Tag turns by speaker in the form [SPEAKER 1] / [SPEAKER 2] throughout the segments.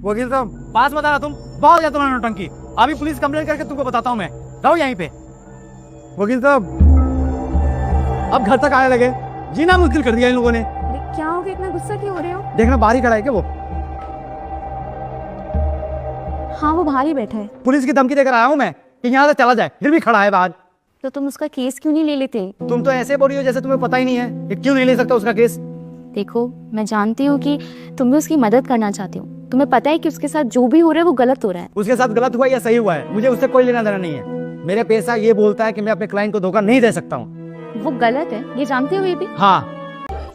[SPEAKER 1] वकील साहब पास मत आना तुम, बहुत ज्यादा तुम्हारी नौटंकी। अभी पुलिस कंप्लेंट करके तुमको बताता हूँ मैं। रहो यहीं पे। वकील साहब अब घर तक आने लगे, जीना मुश्किल कर दिया इन लोगों ने।
[SPEAKER 2] अरे क्या हो गया, इतना गुस्सा क्यों हो रहे हो?
[SPEAKER 1] देखना बाहर ही खड़ा है क्या वो?
[SPEAKER 2] हाँ वो बाहर ही बैठा है।
[SPEAKER 1] पुलिस की धमकी देकर आया हूँ मैं कि यहाँ से चला जाए, फिर भी खड़ा है बाहर।
[SPEAKER 2] तो तुम उसका केस क्यों नहीं ले लेते?
[SPEAKER 1] तुम तो ऐसे बोल रही हो जैसे तुम्हें पता ही नहीं है कि क्यों नहीं ले सकता उसका केस।
[SPEAKER 2] देखो मैं जानती हूँ कि तुम भी उसकी मदद करना चाहती हो, तुम्हें पता है कि उसके साथ जो भी हो रहा है वो गलत हो रहा है।
[SPEAKER 1] उसके साथ गलत हुआ या सही हुआ है, मुझे उससे कोई लेना देना नहीं है। मेरे पैसा ये बोलता है कि मैं अपने क्लाइंट को धोखा नहीं दे सकता हूँ।
[SPEAKER 2] वो गलत है ये जानते हुए भी?
[SPEAKER 1] हाँ।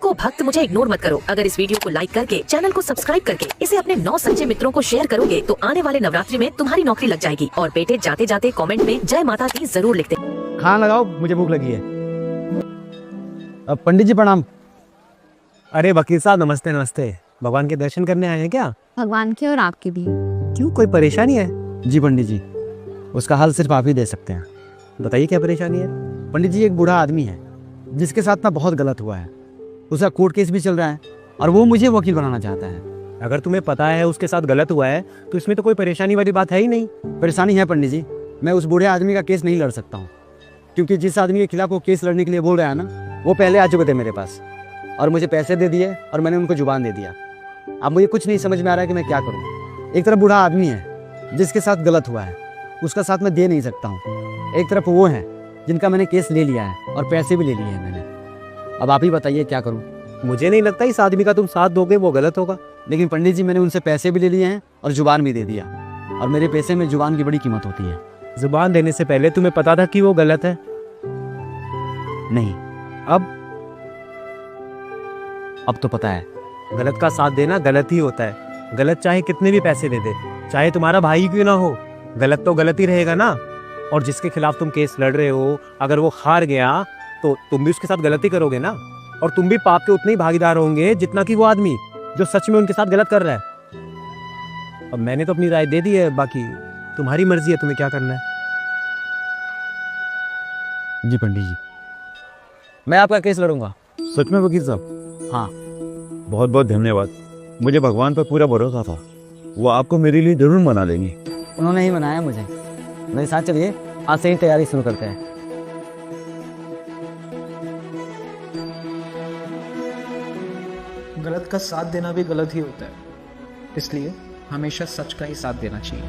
[SPEAKER 3] को भक्त मुझे इग्नोर मत करो। अगर इस वीडियो को लाइक करके चैनल को सब्सक्राइब करके इसे अपने 9 सच्चे मित्रों को शेयर करोगे तो आने वाले नवरात्रि में तुम्हारी नौकरी लग जाएगी। और बेटे जाते जाते कमेंट में जय माता दी जरूर लिखते।
[SPEAKER 1] खाना लगाओ, मुझे भूख लगी है। अब पंडित जी प्रणाम।
[SPEAKER 4] अरे वकील साहब नमस्ते नमस्ते। भगवान के दर्शन करने आए हैं क्या?
[SPEAKER 2] भगवान के और आपके भी।
[SPEAKER 4] क्यों, कोई परेशानी है?
[SPEAKER 1] जी पंडित जी, उसका हल सिर्फ आप ही दे सकते हैं।
[SPEAKER 4] बताइए क्या परेशानी है।
[SPEAKER 1] पंडित जी एक बूढ़ा आदमी है जिसके साथ ना बहुत गलत हुआ है। उसका कोर्ट केस भी चल रहा है और वो मुझे वकील बनाना चाहता है।
[SPEAKER 4] अगर तुम्हें पता है उसके साथ गलत हुआ है तो इसमें तो कोई परेशानी वाली बात है ही नहीं।
[SPEAKER 1] परेशानी है पंडित जी, मैं उस बूढ़े आदमी का केस नहीं लड़ सकता हूँ, क्योंकि जिस आदमी के खिलाफ वो केस लड़ने के लिए बोल रहा है ना, वो पहले आ चुके थे मेरे पास और मुझे पैसे दे दिए और मैंने उनको जुबान दे दिया। अब मुझे कुछ नहीं समझ में आ रहा है कि मैं क्या करूँ। एक तरफ बूढ़ा आदमी है जिसके साथ गलत हुआ है, उसका साथ मैं दे नहीं सकता हूँ। एक तरफ वो है जिनका मैंने केस ले लिया है और पैसे भी ले लिए हैं मैंने। अब आप ही बताइए क्या करूँ।
[SPEAKER 4] मुझे नहीं लगता इस आदमी का तुम साथ दोगे वो गलत होगा।
[SPEAKER 1] लेकिन पंडित जी मैंने उनसे पैसे भी ले लिए हैं और जुबान भी दे दिया, और मेरे पैसे में जुबान की बड़ी कीमत होती है।
[SPEAKER 4] जुबान देने से पहले तुम्हें पता था कि वो गलत है?
[SPEAKER 1] नहीं, अब तो पता है।
[SPEAKER 4] गलत का साथ देना गलत ही होता है। गलत चाहे कितने भी पैसे दे दे, चाहे तुम्हारा भाई क्यों ना हो, गलत तो गलत ही रहेगा ना। और जिसके खिलाफ तुम केस लड़ रहे हो, अगर वो हार गया तो तुम भी उसके साथ गलती करोगे ना, और तुम भी पाप के उतने ही भागीदार होंगे जितना कि वो आदमी जो सच में उनके साथ गलत कर रहा है। अब मैंने तो अपनी राय दे दी है, बाकी तुम्हारी मर्जी है तुम्हें क्या करना है।
[SPEAKER 1] जी पंडित जी, मैं आपका केस लड़ूंगा।
[SPEAKER 5] सच में वकील साहब?
[SPEAKER 1] हाँ।
[SPEAKER 5] बहुत बहुत धन्यवाद। मुझे भगवान पर पूरा भरोसा था, वो आपको मेरे लिए जरूर मना लेंगे।
[SPEAKER 1] उन्होंने ही मनाया मुझे। मेरे साथ चलिए, आज से ही तैयारी शुरू करते हैं।
[SPEAKER 6] गलत का साथ देना भी गलत ही होता है, इसलिए हमेशा सच का ही साथ देना चाहिए।